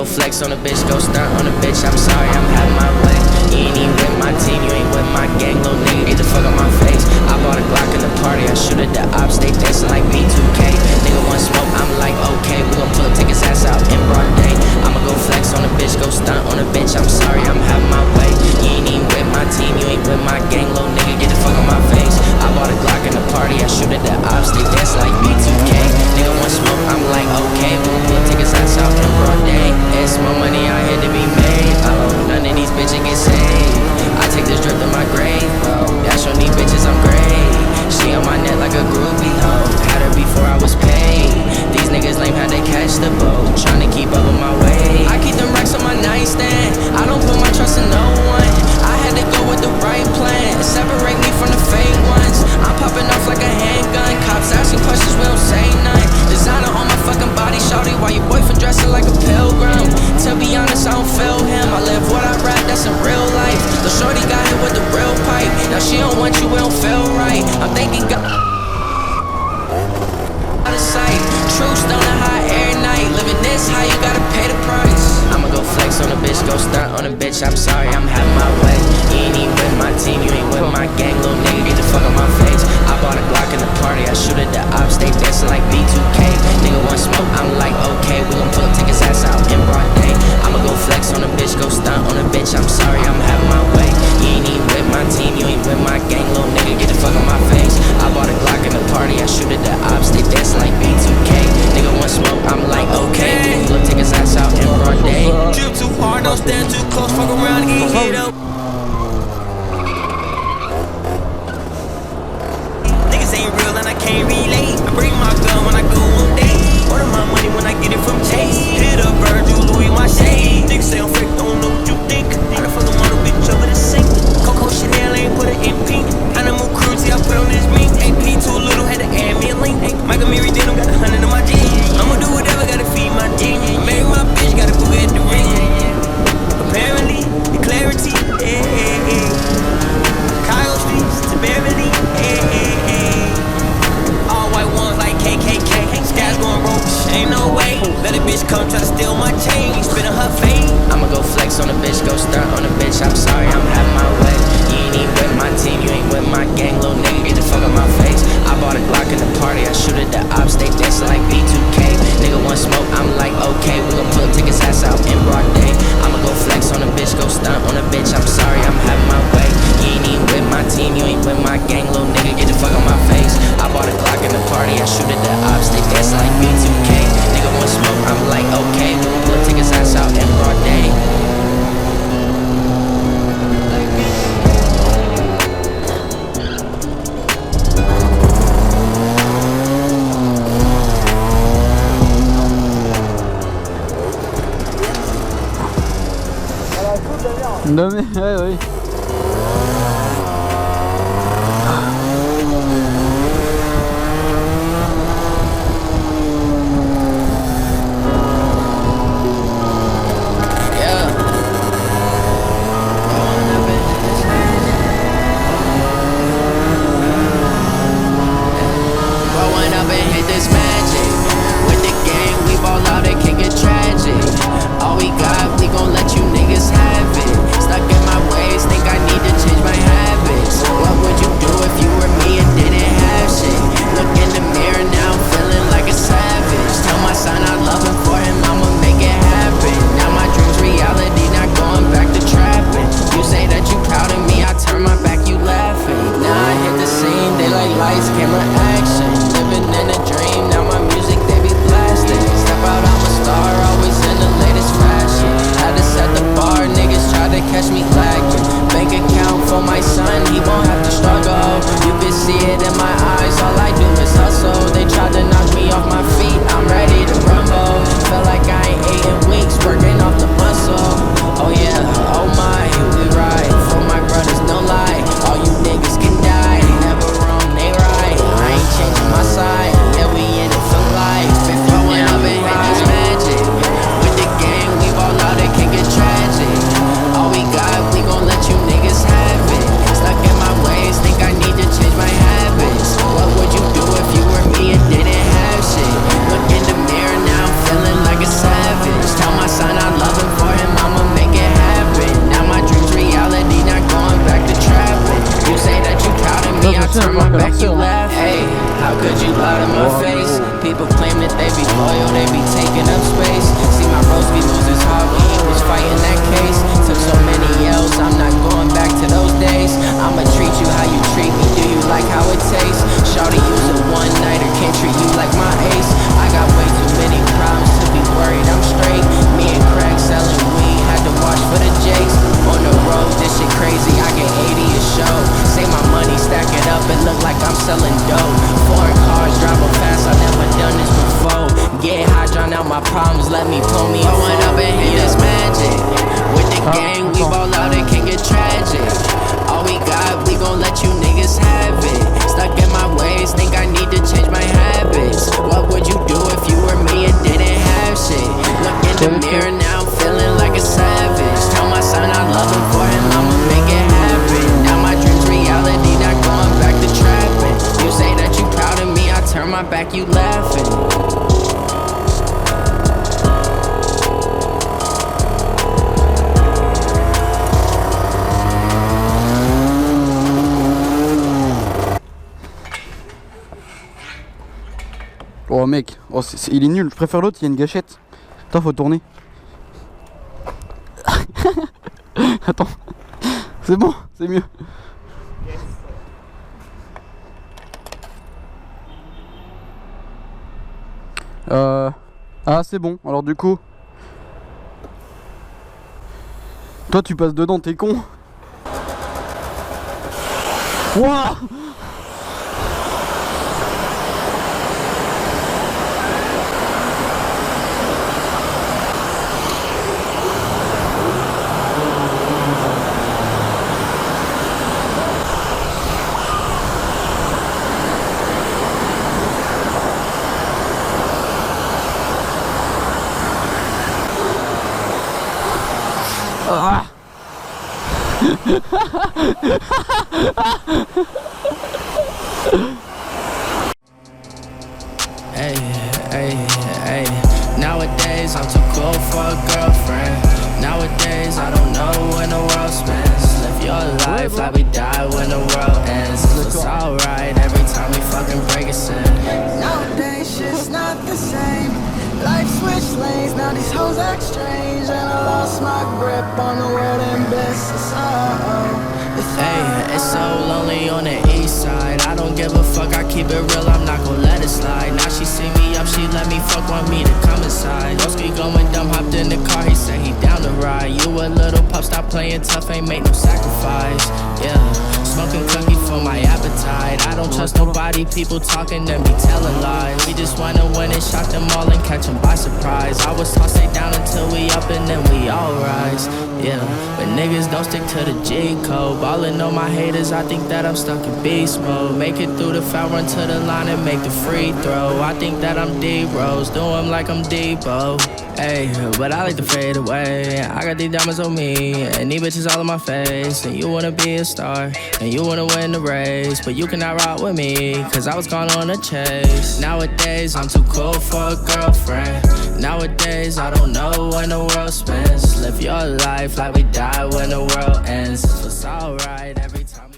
flex on a bitch, go stunt on a bitch. I'm sorry, I'm having my way. You ain't even with my team, you ain't with my gang, little nigga, get the fuck on my face. I bought a Glock in the party, I shoot at the ops, they dancing like B2K. Nigga want smoke, I'm like, okay, we gon' pull up, take his ass out in broad day. I'ma go flex on a bitch, go stunt on a bitch. I'm sorry, I'm having my way. You ain't even with my team, you ain't with my gang, little nigga, get the fuck on my face. I bought a Glock in the party, I shoot at the ops, they dancing like B2K. Nigga want smoke, I'm like, okay, we gon' pull up, take his ass out in broad day. It's more money out here to be made. Oh, none of these bitches get saved. I take this drip to my grave, bro. Dash on these bitches, I'm great. She on my neck like a groupie, hoe. Had her before I was paid. These niggas lame, had they catch the boat. Tryna keep up with my way. I keep them racks on my nightstand. I don't put my trust in no one. I had to go with the right plan. Separate me from the fake ones. I'm popping off like a handgun. Cops asking questions, we don't say none. Designer on my fucking body, shawty. Why your boyfriend dressing like a pilgrim? To be honest, I don't feel him. I live what I rap, that's in real life. The shorty got hit with the real pipe. Now she don't want you, it don't feel right. I'm thinking God out of sight. True stoner high every night. Living this high, you gotta pay the price. I'ma go flex on a bitch, go stunt on a bitch. I'm sorry, I'm having my way. You ain't even with my team, you ain't with my gang, little nigga, get the fuck on my face. I bought a Glock in the party, I shoot at the ops, they dancing like B2K. Nigga want smoke, I'm like, okay, we gon' pull up, take his ass out in broad day. I'ma go flex on a bitch, go stunt on a bitch. I'm sorry, I'm having my way. You ain't even with my team, you ain't with my gang, little nigga, get the fuck on my face. I bought a Glock in the party, I shoot at the ops, they dancing like B2K. Nigga want smoke, I'm like, okay, we gon' pull up, take his ass out in broad day. Drip too hard, don't stand too close, fuck around and get hit up. Niggas ain't real and I can't relate. I bring my gun when I go on dates. Order my money when I get it from Chase. Hit up Virgil, Louis, my shade. Niggas say I'm fake, don't know what you think. How the fuck I'm on a bitch over the sink? Coco Chanel ain't put it in pink. Animal cruelty, I put on this mink. AP too little, had to add me a link. Michael Mary did got 100 in my jeans. I'ma do whatever, gotta feed my team. Marry my bitch, gotta go at the ring. Apparently, the clarity, Kyle Streets to Beverly, all white ones like KKK. Skies going broke, ain't no way. Let a bitch come try to steal my chain, spit on her face. I'ma go flex on a bitch, go stunt on a bitch. I'm sorry, I'm having my way. You ain't even with my team, you ain't with my gang, little nigga, get the fuck on my face. I bought a Glock in the party, I shoot at the ops, they dancing like B2K. Nigga want smoke, I'm like, okay, we gon' pull up, take his ass out in broad day. I'ma go flex on a bitch, go stunt on a bitch. I'm sorry, I'm having my way. You ain't even with my team, you ain't with my gang, little nigga, get the fuck on my face. I bought a Glock in the party, I shoot at the ops, they dancing like B2K. Nigga want smoke, I'm like, okay, we gon' pull up, take his ass out in broad day. Non mais ouais oui. All we got, we gon' let you niggas have it. Stuck in my ways, homie, throwing up and hit this magic. With the gang, we ball out, it can get tragic. All we got, we gon' let you niggas have it. Stuck in my ways, think I need to change my habits. What would you do if you were me and didn't have shit? Look in the mirror now, I'm feeling like a savage. Tell my son I love him for him, I'ma make it happen. Now my dream's reality, not going back to trapping. You say that you proud of me, I turn my back, you laughing. Oh mec, oh, il est nul, je préfère l'autre, il y a une gâchette. Attends, faut tourner. Attends, c'est bon, c'est mieux. Ah c'est bon, alors du coup. Toi tu passes dedans, t'es con. Wouah. Ah. Hey, hey, hey. Nowadays I'm too cool for a girlfriend. Nowadays I don't know when the world spins. Live your life like we die when the world ends. It's alright every time we fucking break a sin. Nowadays shit's not the same. Life switched lanes, now these hoes act strange. And I lost my grip on the world and bliss. Hey, it's so lonely on the east side. I don't give a fuck, I keep it real, I'm not gon' let it slide. Now she see me up, she let me fuck, want me to come inside. Lil Skies going dumb, hopped in the car, he said he down to ride. You a little pup, stop playing tough, ain't make no sacrifice. Yeah, smoking cookie for my appetite. I don't trust nobody, people talking and be telling lies. We just wanna win and shot them all and catch them by surprise. I was taught stay down until we up and then we all rise. Yeah, but niggas don't stick to the G code. Ballin' on my haters, I think that I'm stuck in beast mode. Make it through the foul, run to the line and make the free throw. I think that I'm D-Rose, do 'em like I'm Debo. Hey, but I like to fade away. I got these diamonds on me, and these bitches all in my face. And you wanna be a star, and you wanna win the race, but you cannot ride with me, cause I was gone on a chase. Nowadays, I'm too cool for a girlfriend. Nowadays, I don't know when the world spins. Live your life like we die when the world ends. So it's alright every time we